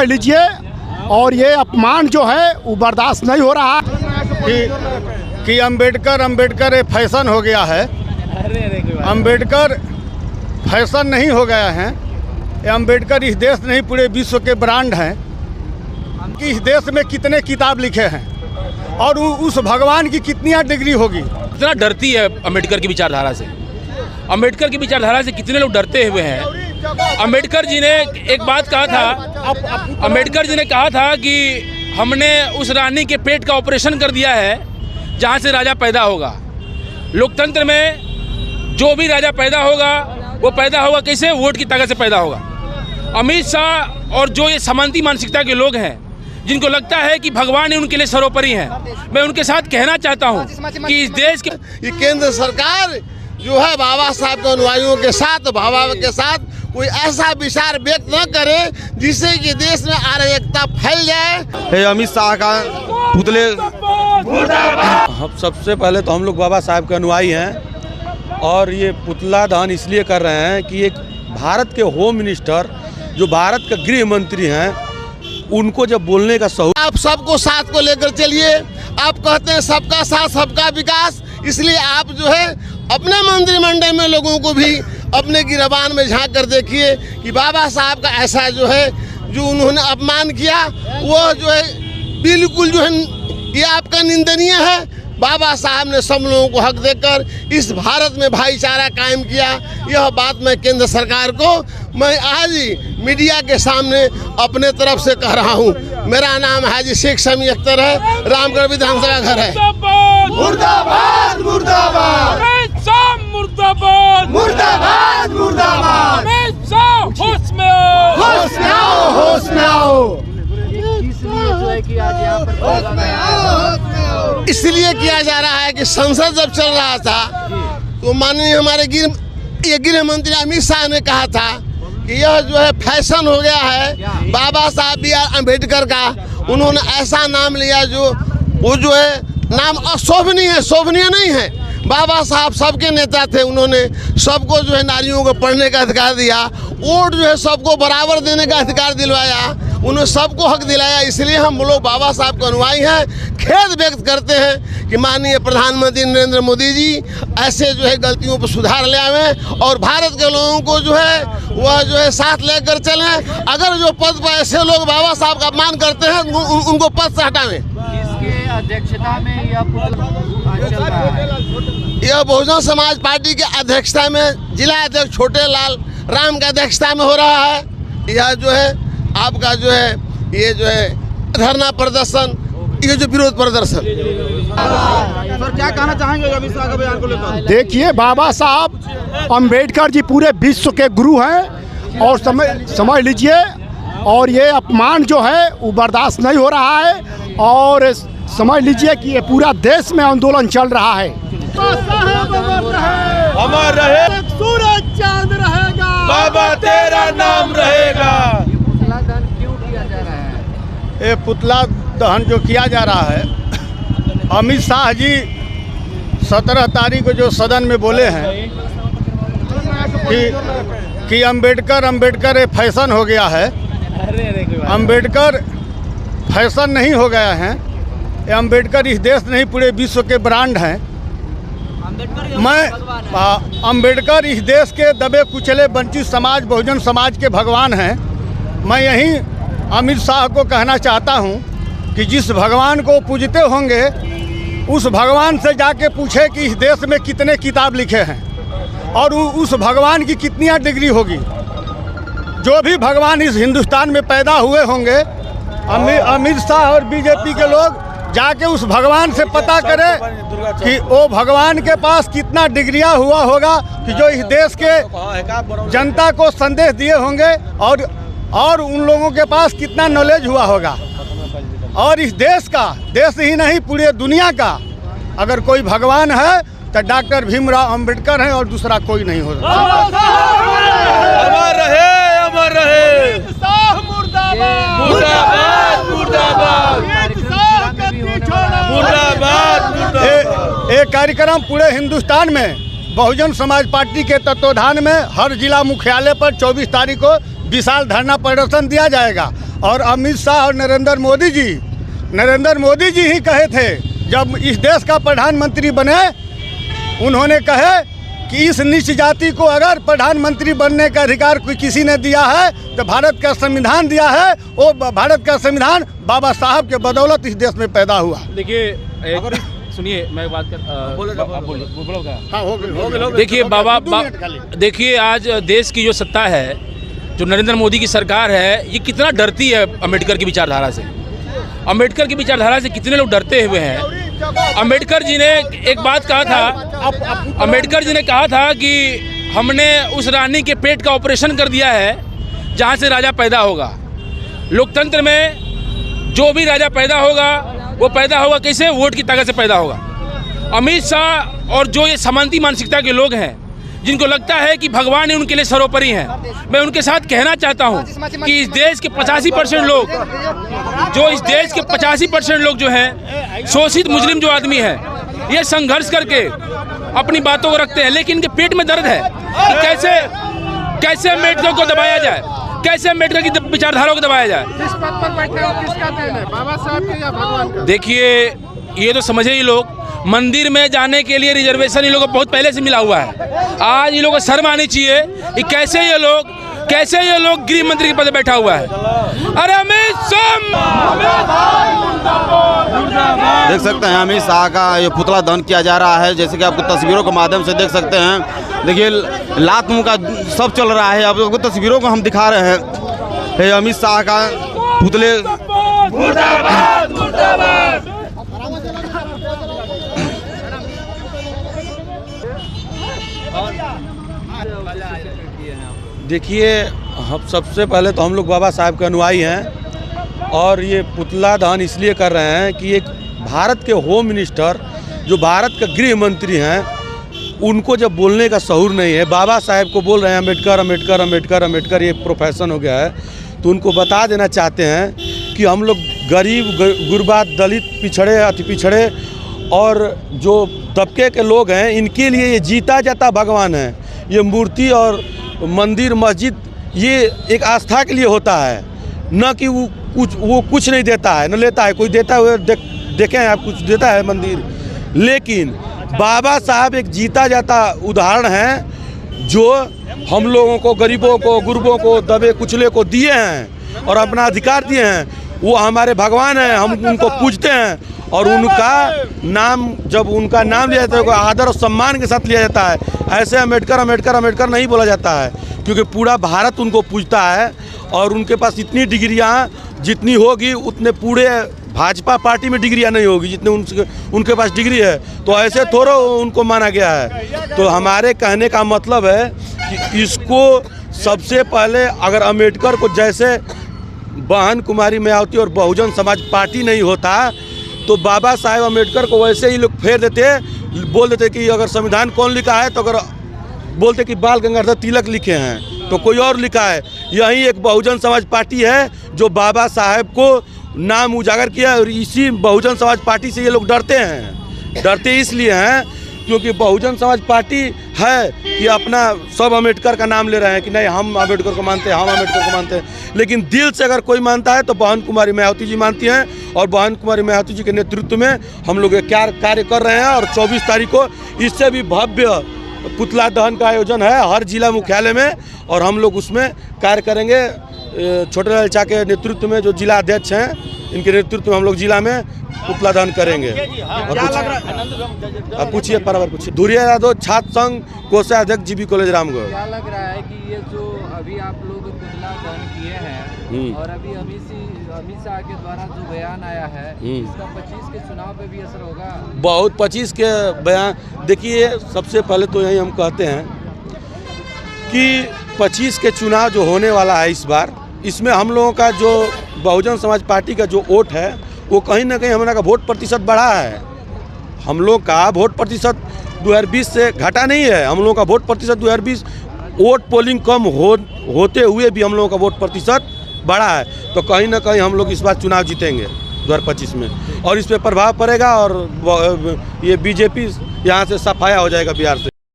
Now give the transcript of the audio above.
लीजिए और ये अपमान जो है वो बर्दाश्त नहीं हो रहा कि अंबेडकर ये फैशन हो गया है। अंबेडकर फैशन नहीं हो गया है। ये अंबेडकर इस देश नहीं पूरे विश्व के ब्रांड हैं कि इस देश में कितने किताब लिखे हैं और उस भगवान की कितनी डिग्री होगी। इतना डरती है अंबेडकर की विचारधारा से। अंबेडकर की विचारधारा से कितने लोग डरते हुए हैं। अंबेडकर जी ने एक बात कहा था, अंबेडकर जी ने कहा था कि हमने उस रानी के पेट का ऑपरेशन कर दिया है जहां से राजा पैदा होगा। लोकतंत्र में जो भी राजा पैदा होगा वो पैदा होगा कैसे? वोट की ताकत से पैदा होगा। अमित शाह और जो ये समांती मानसिकता के लोग हैं जिनको लगता है कि भगवान ही उनके लिए सर्वोपरि हैं, मैं उनके साथ कहना चाहता हूं कि इस देश के ये केंद्र सरकार जो है बाबा साहब के अनुयायियों के साथ, बाबा के साथ कोई ऐसा विचार व्यक्त न करे जिससे कि देश में अराजकता फैल जाए। अमित शाह का पुतले, सबसे पहले तो हम लोग बाबा साहब के अनुयायी हैं और ये पुतला दहन इसलिए कर रहे हैं कि एक भारत के होम मिनिस्टर जो भारत के गृह मंत्री हैं उनको जब बोलने का सहूलियत। आप सबको साथ को लेकर चलिए। आप कहते हैं सबका साथ सबका विकास, इसलिए आप जो है अपने मंत्रिमंडल में लोगों को भी अपने गिरबान में झांक कर देखिए कि बाबा साहब का ऐसा जो है जो उन्होंने अपमान किया वो जो है बिल्कुल जो है ये आपका निंदनीय है। बाबा साहब ने सब लोगों को हक देकर इस भारत में भाईचारा कायम किया। यह बात मैं केंद्र सरकार को मैं आज ही मीडिया के सामने अपने तरफ से कह रहा हूं। मेरा नाम हाजी शेख शमी अख्तर है, रामगढ़ विधानसभा घर है। मुर्दाबाद मुर्दाबाद मुर्दाबाद मुर्दाबाद मुर्दाबाद। होश में आओ, होश में आओ, होश में आओ। इसलिए किया जा रहा है कि संसद जब चल रहा था तो माननीय हमारे गृह मंत्री अमित शाह ने कहा था कि यह जो है फैशन हो गया है बाबा साहब बी आर अम्बेडकर का। उन्होंने ऐसा नाम लिया जो वो जो है नाम अशोभनीय है, शोभनीय नहीं है। बाबा साहब सबके नेता थे, उन्होंने सबको जो है नारियों को पढ़ने का अधिकार दिया, वोट जो है सबको बराबर देने का अधिकार दिलवाया, उन्होंने सबको हक दिलाया। इसलिए हम लोग बाबा साहब के अनुयायी हैं। खेद व्यक्त करते हैं कि माननीय प्रधानमंत्री नरेंद्र मोदी जी ऐसे जो है गलतियों पर सुधार ले आवें और भारत के लोगों को जो है वह जो है साथ लेकर चलें। अगर जो पद पर ऐसे लोग बाबा साहब का अपमान करते हैं उनको पद से हटावें। किसके अध्यक्षता में यह बहुजन समाज पार्टी के अध्यक्षता में जिला अध्यक्ष छोटे लाल राम के अध्यक्षता में हो रहा है। यह जो है आपका जो है ये जो है धरना प्रदर्शन, ये जो विरोध प्रदर्शन। सर क्या कहना चाहेंगे अमित शाह के बयान को लेकर? देखिए बाबा साहब अम्बेडकर जी पूरे विश्व के गुरु हैं और समझ लीजिए और ये अपमान जो है वो बर्दाश्त नहीं हो रहा है और समझ लीजिए कि ये पूरा देश में आंदोलन चल रहा है। अमर रहे, सूरज चांद रहेगा, बाबा तेरा नाम रहेगा। पुतला दहन क्यों किया जा रहा है? ये पुतला दहन जो किया जा रहा है, अमित शाह जी 17 तारीख को जो सदन में बोले हैं कि अंबेडकर ये फैशन हो गया है। अंबेडकर फैशन नहीं हो गया है। ये अंबेडकर इस देश नहीं पूरे विश्व के ब्रांड हैं। अंबेडकर इस देश के दबे कुचले वंचित समाज बहुजन समाज के भगवान हैं। मैं यही अमित शाह को कहना चाहता हूं कि जिस भगवान को पूजते होंगे उस भगवान से जाके पूछे कि इस देश में कितने किताब लिखे हैं और उस भगवान की कितनी डिग्री होगी। जो भी भगवान इस हिंदुस्तान में पैदा हुए होंगे, अमित शाह और बीजेपी के लोग जाके उस भगवान से पता करें कि वो भगवान के पास कितना डिग्रियां हुआ होगा कि जो इस देश के जनता को संदेश दिए होंगे और उन लोगों के पास कितना नॉलेज हुआ होगा। और इस देश ही नहीं पूरे दुनिया का अगर कोई भगवान है तो डॉक्टर भीमराव अंबेडकर हैं और दूसरा कोई नहीं हो सकता। अमर रहे, अमर रहे। मुर्दाबाद मुर्दाबाद मुर्दाबाद मुर्दाबाद। ये कार्यक्रम पूरे हिंदुस्तान में बहुजन समाज पार्टी के तत्वाधान में हर जिला मुख्यालय पर 24 तारीख को विशाल धरना प्रदर्शन दिया जाएगा। और अमित शाह और नरेंद्र मोदी जी ही कहे थे जब इस देश का प्रधानमंत्री बने, उन्होंने कहे कि इस नीच जाति को अगर प्रधानमंत्री बनने का अधिकार कोई किसी ने दिया है तो भारत का संविधान दिया है। वो भारत का संविधान बाबा साहब के बदौलत इस देश में पैदा हुआ। देखिए सुनिए, मैं बात कर देखिए देखिए आज देश की जो सत्ता है, जो नरेंद्र मोदी की सरकार है, ये कितना डरती है अम्बेडकर की विचारधारा से। अम्बेडकर की विचारधारा से कितने लोग डरते हुए हैं। अम्बेडकर जी ने एक बात कहा था, अम्बेडकर जी ने कहा था कि हमने उस रानी के पेट का ऑपरेशन कर दिया है जहाँ से राजा पैदा होगा। लोकतंत्र में जो भी राजा पैदा होगा वो पैदा होगा कैसे? वोट की ताकत से पैदा होगा। अमित शाह और जो ये सामंती मानसिकता के लोग हैं, जिनको लगता है कि भगवान ही उनके लिए सर्वोपरि हैं, मैं उनके साथ कहना चाहता हूं कि इस देश के 85% लोग, जो इस देश के 85% लोग जो हैं, शोषित मुस्लिम जो आदमी है, ये संघर्ष करके अपनी बातों को रखते हैं, लेकिन इनके पेट में दर्द है कि कैसे अम्बेडकर को दबाया जाए, कैसे अम्बेडकर की विचारधारा को दबाया जाए। जिस पद पर बैठे हो किसका देन है, बाबा साहब के या भगवान का? देखिए ये तो समझे ही लोग, मंदिर में जाने के लिए रिजर्वेशन इन लोगों को बहुत पहले से मिला हुआ है। आज इन लोगों को शर्म आनी चाहिए कि कैसे ये लोग गृह मंत्री के पद पे बैठा हुआ है। अरे अमित शाह देख सकते हैं, अमित शाह का ये पुतला दहन किया जा रहा है, जैसे कि आपको तस्वीरों के माध्यम से देख सकते हैं। देखिए लात मुंह का सब चल रहा है, आपको तस्वीरों को हम दिखा रहे हैं। अमित शाह का पुतले देखिए, हम सबसे पहले तो हम लोग बाबा साहब के अनुयायी हैं और ये पुतला दहन इसलिए कर रहे हैं कि एक भारत के होम मिनिस्टर जो भारत का गृह मंत्री हैं, उनको जब बोलने का शऊर नहीं है, बाबा साहब को बोल रहे हैं अम्बेडकर अम्बेडकर अम्बेडकर अम्बेडकर, ये प्रोफेशन हो गया है, तो उनको बता देना चाहते हैं कि हम लोग गरीब गुरबा दलित पिछड़े अति पिछड़े और जो तबके के लोग हैं, इनके लिए ये जीता जाता भगवान है। ये मूर्ति और मंदिर मस्जिद ये एक आस्था के लिए होता है, न कि वो कुछ नहीं देता है, न लेता है। कोई देता हुए देखे हैं आप, कुछ देता है मंदिर, लेकिन बाबा साहब एक जीता जाता उदाहरण है जो हम लोगों को, गरीबों को, गुरबों को, दबे कुचले को दिए हैं और अपना अधिकार दिए हैं। वो हमारे भगवान हैं, हम उनको पूजते हैं और उनका नाम जब उनका नाम लिया जाता है आदर और सम्मान के साथ लिया जाता है। ऐसे अम्बेडकर अम्बेडकर अम्बेडकर नहीं बोला जाता है, क्योंकि पूरा भारत उनको पूजता है और उनके पास इतनी डिग्रियाँ जितनी होगी उतने पूरे भाजपा पार्टी में डिग्रियाँ नहीं होगी जितने उनके पास डिग्री है। तो ऐसे थोड़ा उनको माना गया है। तो हमारे कहने का मतलब है कि इसको सबसे पहले अगर अम्बेडकर को जैसे बहन कुमारी मायावती और बहुजन समाज पार्टी नहीं होता तो बाबा साहेब अम्बेडकर को वैसे ही लोग फेर देते, बोल देते कि अगर संविधान कौन लिखा है तो अगर बोलते कि बाल गंगाधर तिलक लिखे हैं तो कोई और लिखा है। यही एक बहुजन समाज पार्टी है जो बाबा साहेब को नाम उजागर किया और इसी बहुजन समाज पार्टी से ये लोग डरते हैं। डरते इसलिए हैं क्योंकि बहुजन समाज पार्टी है कि अपना सब अम्बेडकर का नाम ले रहे हैं कि नहीं हम अम्बेडकर को मानते हैं, हम अम्बेडकर को मानते हैं। लेकिन दिल से अगर कोई मानता है तो बहन कुमारी मायावती जी मानती हैं और बहन कुमारी मायावती जी के नेतृत्व में हम लोग क्या कार्य कर रहे हैं। और 24 तारीख को इससे भी भव्य पुतला दहन का आयोजन है हर जिला मुख्यालय में और हम लोग उसमें कार्य करेंगे। छोटे लाल चा के नेतृत्व में जो जिला अध्यक्ष हैं, इनके नेतृत्व में हम लोग जिला में पुतला दहन करेंगे। अब पूछिए, बराबर पूछिए। धुरिया यादव छात्र संघ कोषाध्यक्ष जीबी कॉलेज रामगढ़। क्या लग रहा है कि ये जो अभी आप लोग पुतला दहन किए हैं और अभी अमित शाह के द्वारा जो बयान आया है, इसका 25 के चुनाव पे भी असर होगा? बहुत 25 के बयान, देखिए सबसे पहले तो यही हम कहते हैं कि 25 के चुनाव जो होने वाला है इस बार, इसमें हम लोगों का जो बहुजन समाज पार्टी का जो वोट है वो कहीं ना कहीं हमारा का वोट प्रतिशत बढ़ा है। हम लोग का वोट प्रतिशत 2020 से घटा नहीं है। हम लोगों का वोट प्रतिशत 2020 वोट पोलिंग कम होते हुए भी हम लोगों का वोट प्रतिशत बढ़ा है। तो कहीं ना कहीं हम लोग इस बार चुनाव जीतेंगे 2025 में और इस पर प्रभाव पड़ेगा और ये बीजेपी यहाँ से सफाया हो जाएगा बिहार से।